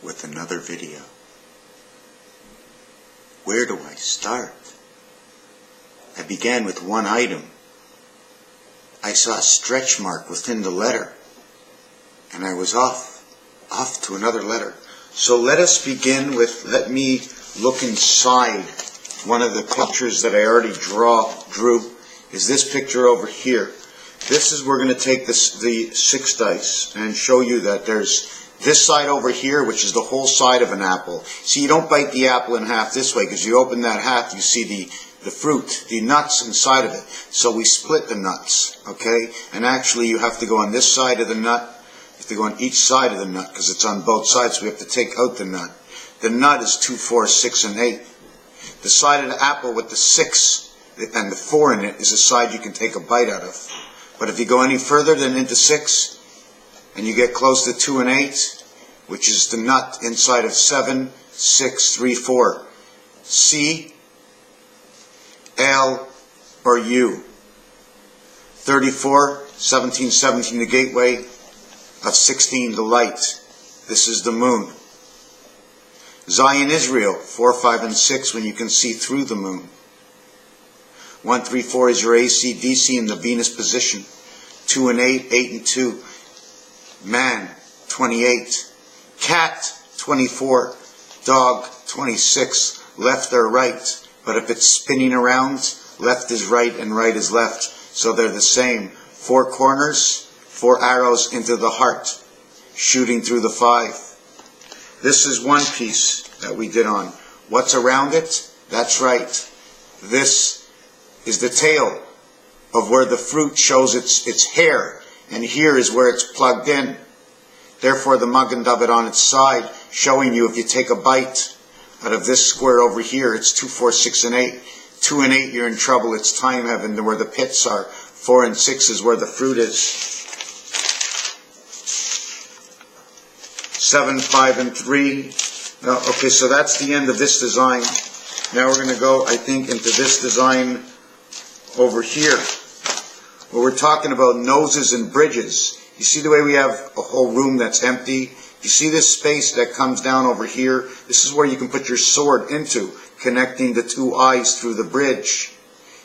with another video. Where do I start? I began with one item. I saw a stretch mark within the letter, and I was off to another letter. So let us begin with, let me look inside. One of the pictures that I already drew is this picture over here. This is, we're going to take the 6 dice and show you that there's this side over here, which is the whole side of an apple. See, you don't bite the apple in half this way, because you open that half, you see the fruit, the nuts inside of it. So we split the nuts, okay? And actually you have to go on this side of the nut, you have to go on each side of the nut, because it's on both sides, so we have to take out the nut. The nut is 2, 4, 6, and 8. The side of the apple with the 6 and the 4 in it is the side you can take a bite out of. But if you go any further than into 6, and you get close to 2 and 8, which is the nut inside of 7, 6, 3, 4, C, L, or U. 34, 17, 17, the gateway of 16, the light. This is the moon. Zion, Israel, 4, 5, and 6, when you can see through the moon. 1, 3, 4 is your AC, DC in the Venus position. 2 and 8, 8 and 2. Man, 28. Cat, 24. Dog, 26. Left or right. But if it's spinning around, left is right and right is left. So they're the same. 4 corners, 4 arrows into the heart, shooting through the 5. This is one piece that we did on. What's around it? That's right. This is the tail of where the fruit shows its hair. And here is where it's plugged in. Therefore the Magen David on its side, showing you if you take a bite out of this square over here, it's 2, 4, 6, and 8. 2 and 8, you're in trouble. It's time heaven, where the pits are. 4 and 6 is where the fruit is. 7, 5, and 3. Okay, so that's the end of this design. Now we're going to go, I think, into this design over here, where we're talking about noses and bridges. You see the way we have a whole room that's empty? You see this space that comes down over here? This is where you can put your sword into, connecting the 2 eyes through the bridge.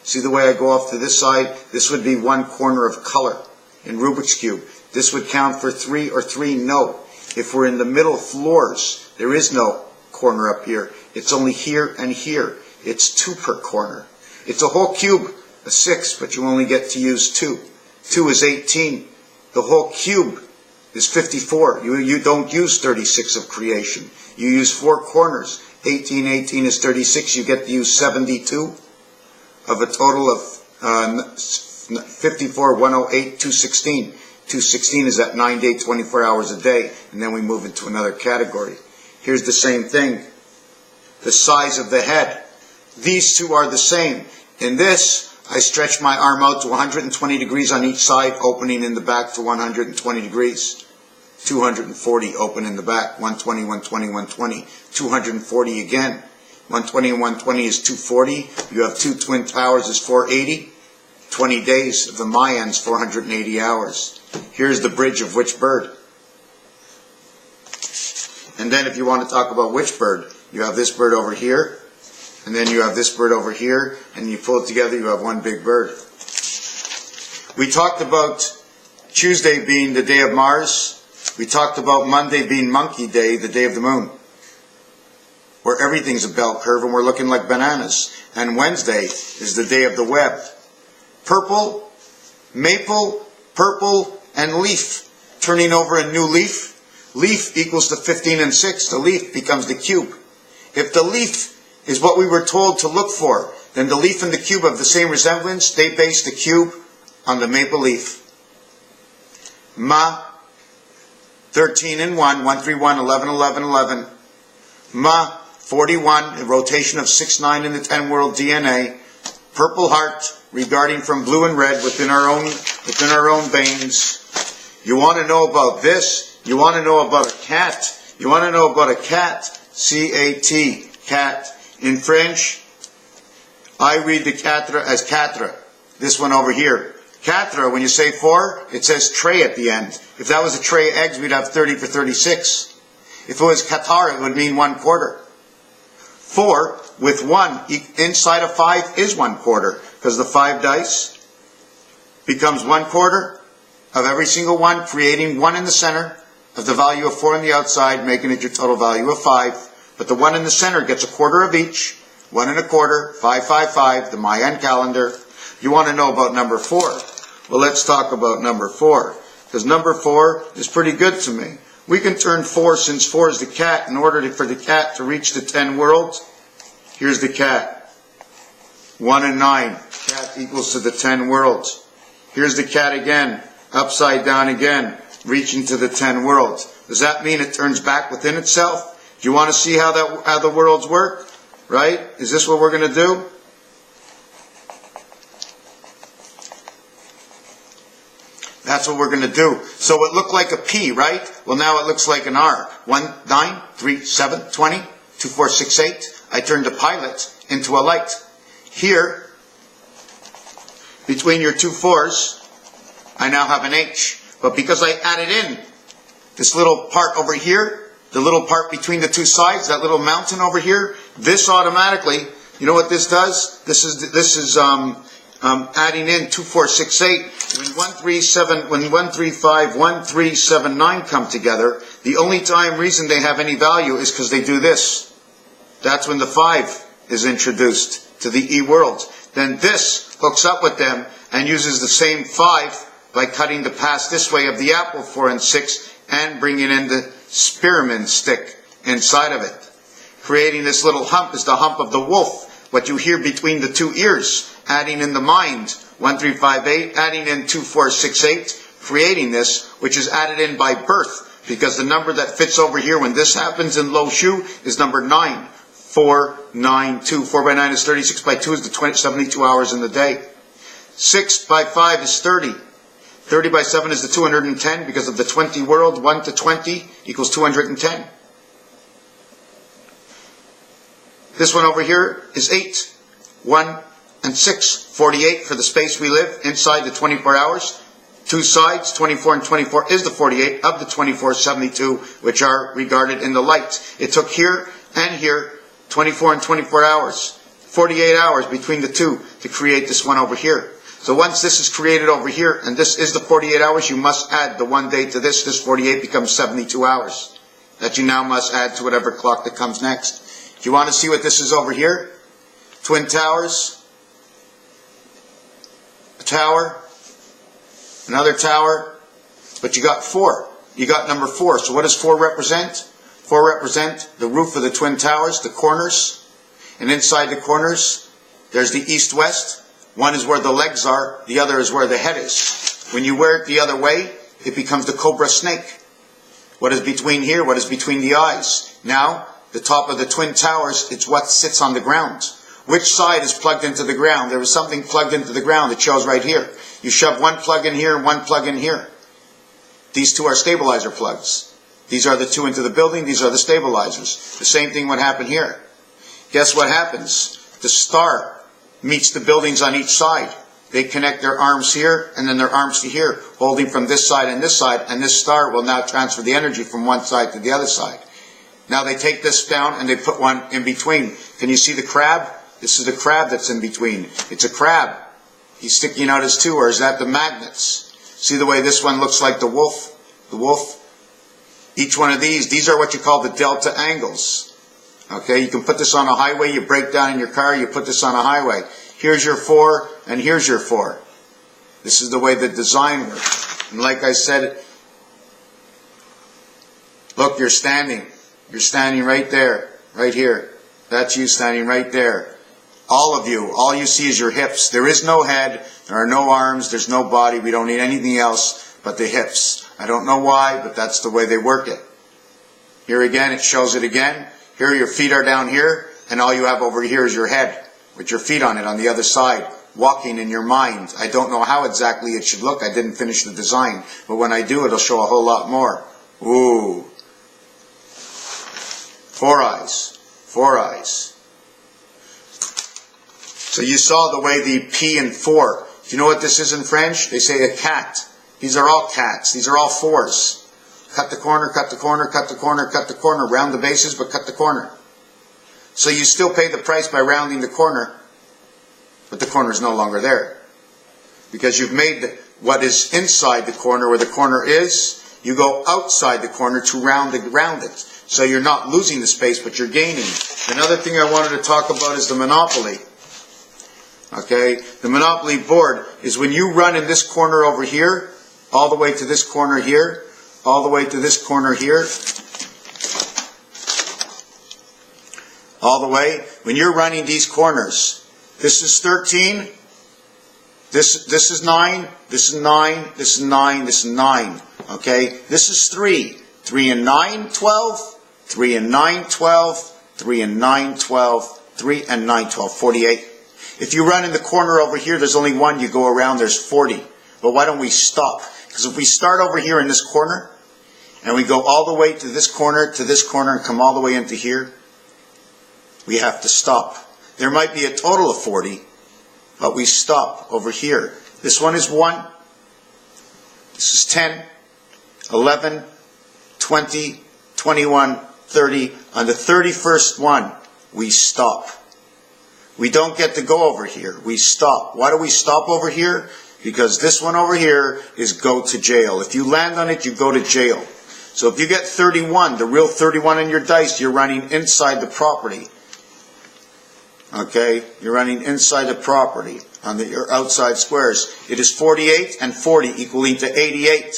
See the way I go off to this side? This would be 1 corner of color in Rubik's Cube. This would count for 3 or 3, no. If we're in the middle floors, there is no corner up here. It's only here and here. It's 2 per corner. It's a whole cube, a 6, but you only get to use 2. 2 is 18. The whole cube is 54. You don't use 36 of creation. You use 4 corners. 18 is 36. You get to use 72 of a total of 54, 108, 216. 216 is at 9 days, 24 hours a day. And then we move into another category. Here's the same thing. The size of the head. These 2 are the same. In this, I stretch my arm out to 120 degrees on each side, opening in the back to 120 degrees. 240 open in the back. 120, 120, 120. 240 again. 120 and 120 is 240. You have 2 twin towers is 480. 20 days of the Mayans, 480 hours. Here's the bridge of which bird. And then if you want to talk about which bird, you have this bird over here, and then you have this bird over here, and you pull it together, you have one big bird. We talked about Tuesday being the day of Mars. We talked about Monday being Monkey Day, the day of the moon, where everything's a bell curve and we're looking like bananas. And Wednesday is the day of the web. Purple, maple, purple, and leaf. Turning over a new leaf. Leaf equals to 15 and 6. The leaf becomes the cube. If the leaf is what we were told to look for, then the leaf and the cube have the same resemblance. They base the cube on the maple leaf. Ma, 13 and 1, 1, 3, 1, 11, 11, 11. Ma, 41, a rotation of 6, 9 in the 10 world DNA. Purple heart, regarding from blue and red within our own veins. You want to know about this? You want to know about a cat? You want to know about a cat? C-A-T, cat. In French, I read the quatre as quatre. This one over here. Quatre, when you say 4, it says tray at the end. If that was a tray of eggs, we'd have 30 for 36. If it was Qatar, it would mean 1/4. 4 with 1 inside of 5 is 1/4, because the 5 dice becomes 1/4 of every single one, creating 1 in the center of the value of 4 on the outside, making it your total value of 5. But the 1 in the center gets 1/4 of each, 1 1/4, 5, 5, 5, the Mayan calendar. You want to know about number 4? Well, let's talk about number 4, because number 4 is pretty good to me. We can turn 4, since 4 is the cat, in order for the cat to reach the 10 worlds. Here's the cat. 1 and 9. Cat equals to the 10 worlds. Here's the cat again. Upside down again. Reaching to the 10 worlds. Does that mean it turns back within itself? Do you want to see how the worlds work? Right? Is this what we're going to do? That's what we're going to do. So it looked like a P, right? Well, now it looks like an R. 1, 9, 3, 7, 20, 2, 4, 6, 8. I turned a pilot into a light. Here, between your two 4s, I now have an H. But because I added in this little part over here, the little part between the two sides, that little mountain over here, this automatically, you know what this does? This is adding in 2, 4, 6, 8. When 1, 3, 7, when 1, 3, 5, 1, 3, 7, 9 come together, the only reason they have any value is because they do this. That's when the 5 is introduced to the E world. Then this hooks up with them and uses the same 5 by cutting the pass this way of the apple 4 and 6 and bringing in the spearman stick inside of it. Creating this little hump is the hump of the wolf. What you hear between the two ears, adding in the mind, 1, 3, 5, 8, adding in 2, 4, 6, 8, creating this, which is added in by birth, because the number that fits over here when this happens in Lo Shu is number 9. 4, 9, 2. 4 by 9 is 30. 6 by 2 is the 72 hours in the day. 6 by 5 is 30. 30 by 7 is the 210 because of the 20 world. 1 to 20 equals 210. This one over here is 8. 1 and 6. 48 for the space we live inside the 24 hours. Two sides, 24 and 24 is the 48 of the 24, 72, which are regarded in the light. It took here and here 24 and 24 hours, 48 hours between the two to create this one over here. So once this is created over here, and this is the 48 hours, you must add the 1 day to this. This 48 becomes 72 hours that you now must add to whatever clock that comes next. Do you want to see what this is over here? Twin towers, a tower, another tower, but you got 4. You got number 4. So what does 4 represent? 4 represent the roof of the twin towers, the corners, and inside the corners there's the east-west. One is where the legs are, the other is where the head is. When you wear it the other way, it becomes the cobra snake. What is between here? What is between the eyes? Now, the top of the twin towers, it's what sits on the ground. Which side is plugged into the ground? There was something plugged into the ground. It shows right here. You shove one plug in here and one plug in here. These two are stabilizer plugs. These are the two into the building. These are the stabilizers. The same thing would happen here. Guess what happens? The star meets the buildings on each side. They connect their arms here and then their arms to here, holding from this side, and this star will now transfer the energy from one side to the other side. Now they take this down and they put one in between. Can you see the crab? This is the crab that's in between. It's a crab. He's sticking out his two, or is that the magnets? See the way this one looks like the wolf? The wolf? Each one of these are what you call the delta angles. Okay, you can put this on a highway, you break down in your car, you put this on a highway. Here's your 4, and here's your 4. This is the way the design works. And like I said, look, you're standing. You're standing right there, right here. That's you standing right there. All of you, all you see is your hips. There is no head, there are no arms, there's no body. We don't need anything else but the hips. I don't know why, but that's the way they work it. Here again, it shows it again. Here your feet are down here, and all you have over here is your head, with your feet on it on the other side, walking in your mind. I don't know how exactly it should look. I didn't finish the design, but when I do, it'll show a whole lot more. Ooh. 4 eyes. 4 eyes. So you saw the way the P and 4. Do you know what this is in French? They say a cat. These are all cats. These are all 4s. cut the corner, cut the corner, cut the corner, cut the corner, round the bases, but cut the corner. So you still pay the price by rounding the corner, but the corner is no longer there. Because you've made what is inside the corner, where the corner is, you go outside the corner to round it. So you're not losing the space, but you're gaining. Another thing I wanted to talk about is the monopoly. Okay, the monopoly board is when you run in this corner over here, all the way to this corner here, all the way to this corner here, all the way, when you're running these corners, this is 13, this is 9, this is 9, this is 9, this is 9, okay, this is 3, 3 and 9, 12, 3 and 9, 12, 3 and 9, 12, 3 and 9, 12, 48. If you run in the corner over here, there's only one, you go around, there's 40. But why don't we stop? Because if we start over here in this corner, and we go all the way to this corner, and come all the way into here, we have to stop. There might be a total of 40, but we stop over here. This one is 1, this is 10, 11, 20, 21, 30. On the 31st one, we stop. We don't get to go over here. We stop. Why do we stop over here? Because this one over here is go to jail. If you land on it, you go to jail. So if you get 31, the real 31 in your dice, you're running inside the property. Okay? You're running inside the property on your outside squares. It is 48 and 40 equaling to 88.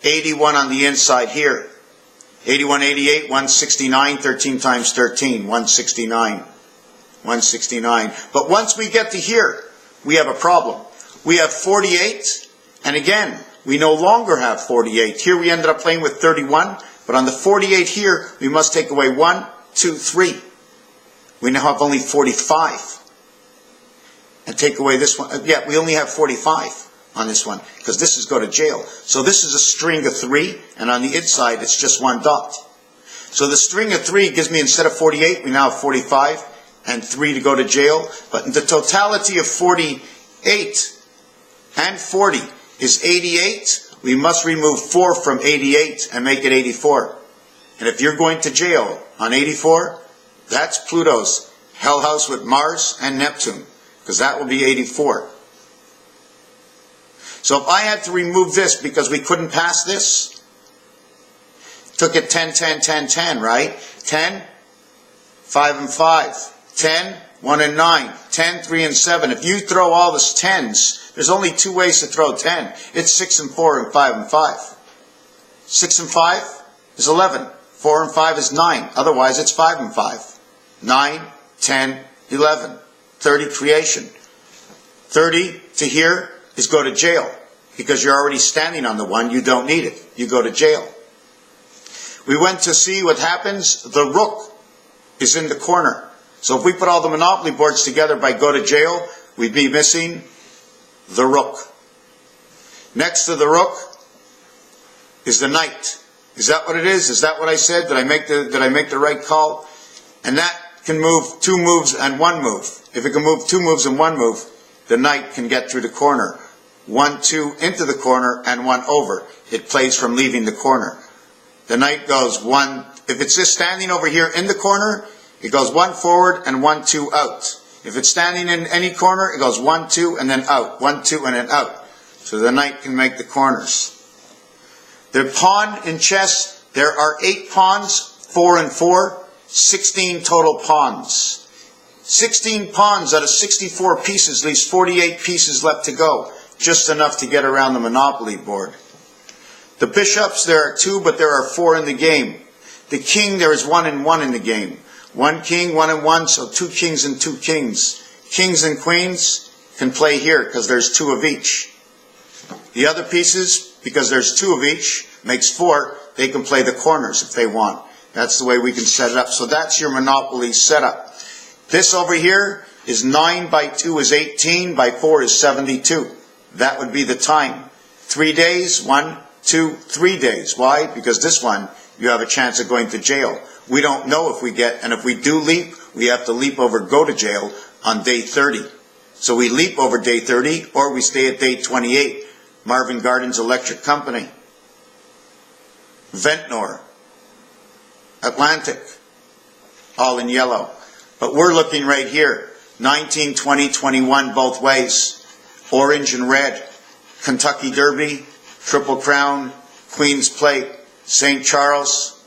81 on the inside here. 81, 88, 169, 13 times 13, 169. 169. But once we get to here, we have a problem. We have 48, and again, we no longer have 48. Here we ended up playing with 31, but on the 48 here, we must take away 1, 2, 3. We now have only 45. And take away this one. Yeah, we only have 45 on this one, because this is go to jail. So this is a string of 3, and on the inside, it's just one dot. So the string of 3 gives me, instead of 48, we now have 45. And 3 to go to jail. But the totality of 48 and 40 is 88. We must remove 4 from 88 and make it 84. And if you're going to jail on 84, that's Pluto's hell house with Mars and Neptune, because that will be 84. So if I had to remove this because we couldn't pass this, took it 10, 10, 10, 10, right? 10, 5 and 5. 10, 1 and 9, 10, 3 and 7. If you throw all the 10s, there's only 2 ways to throw 10. It's 6 and 4 and 5 and 5. 6 and 5 is 11. 4 and 5 is 9. Otherwise, it's 5 and 5. 9, 10, 11. 30 creation. 30 to here is go to jail. Because you're already standing on the one, you don't need it. You go to jail. We went to see what happens. The rook is in the corner. So if we put all the monopoly boards together by go to jail, we'd be missing the rook. Next to the rook is the knight. Is that what it is? Is that what I said? Did I make the right call? And that can move 2 moves and 1 move. If it can move 2 moves and 1 move, the knight can get through the corner. 1, 2 into the corner and 1 over. It plays from leaving the corner. The knight goes 1. If it's just standing over here in the corner, it goes 1 forward and 1, 2 out. If it's standing in any corner, it goes 1, 2 and then out. 1, 2 and then out. So the knight can make the corners. The pawn in chess, there are 8 pawns, 4 and 4, 16 total pawns. 16 pawns out of 64 pieces leaves 48 pieces left to go. Just enough to get around the monopoly board. The bishops, there are 2, but there are 4 in the game. The king, there is 1 and 1 in the game. 1 king, 1 and 1, so 2 kings and 2 kings. Kings and queens can play here because there's 2 of each. The other pieces, because there's 2 of each, makes 4. They can play the corners if they want. That's the way we can set it up. So that's your monopoly setup. This over here is 9 by 2 is 18, by 4 is 72. That would be the time. 3 days, 1, 2, 3 days. Why? Because this one, you have a chance of going to jail. We don't know if we get, and if we do leap, we have to leap over go to jail on day 30. So we leap over day 30, or we stay at day 28. Marvin Gardens Electric Company. Ventnor, Atlantic, all in yellow. But we're looking right here, 19, 20, 21 both ways, orange and red, Kentucky Derby, Triple Crown, Queen's Plate, St. Charles.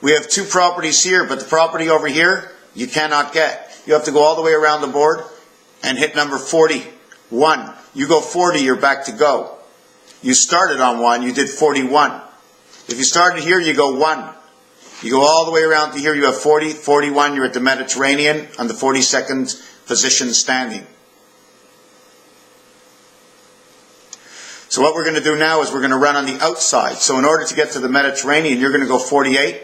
We have two properties here, but the property over here, you cannot get. You have to go all the way around the board and hit number 41. You go 40, you're back to go. You started on 1, you did 41. If you started here, you go 1. You go all the way around to here, you have 40, 41, you're at the Mediterranean on the 42nd position standing. So what we're going to do now is we're going to run on the outside. So in order to get to the Mediterranean, you're going to go 48,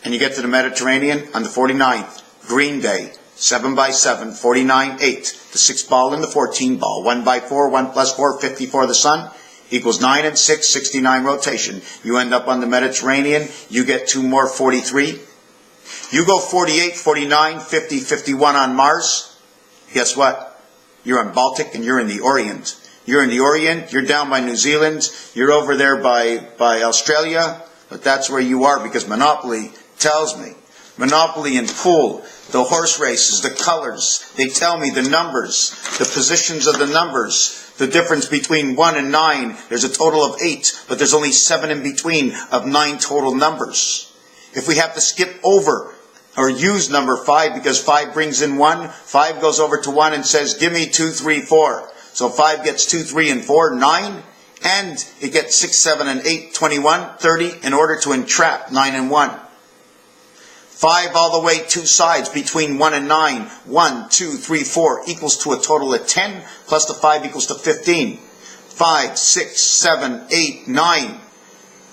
and you get to the Mediterranean on the 49th. Green Day, 7 by 7, 49, 8. The 6 ball and the 14 ball. 1 by 4, 1 plus 4, 54 the sun, equals 9 and 6, 69 rotation. You end up on the Mediterranean, you get 2 more, 43. You go 48, 49, 50, 51 on Mars. Guess what? You're on Baltic and you're in the Orient. You're in the Orient, you're down by New Zealand, you're over there by Australia, but that's where you are because Monopoly tells me. Monopoly and pool, the horse races, the colors, they tell me the numbers, the positions of the numbers, the difference between 1 and 9. There's a total of 8, but there's only 7 in between of 9 total numbers. If we have to skip over or use number 5 because 5 brings in 1, 5 goes over to 1 and says, give me 2, 3, 4. So 5 gets 2, 3, and 4, 9, and it gets 6, 7, and 8, 21, 30, in order to entrap 9 and 1. 5 all the way 2 sides between 1 and 9, 1, 2, 3, 4, equals to a total of 10, plus the 5 equals to 15. 5, 6, 7, 8, 9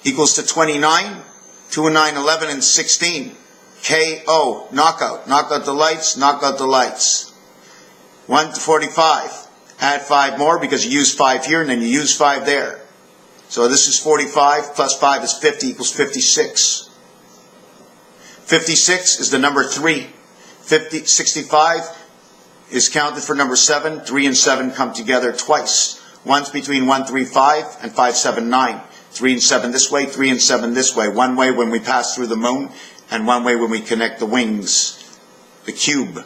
equals to 29, 2 and 9, 11, and 16. KO, knockout. Knock out the lights, knock out the lights. 1 to 45. Add 5 more because you use 5 here and then you use 5 there. So this is 45 plus 5 is 50 equals 56. 56 is the number 3. 65 is counted for number 7. 3 and 7 come together twice. One's between 1, 3, 5 and 5, 7, 9. 3 and 7 this way, 3 and 7 this way. One way when we pass through the moon and one way when we connect the wings. The cube.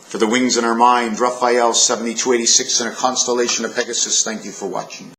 For the wings in our mind, Raphael 7286 in a constellation of Pegasus. Thank you for watching.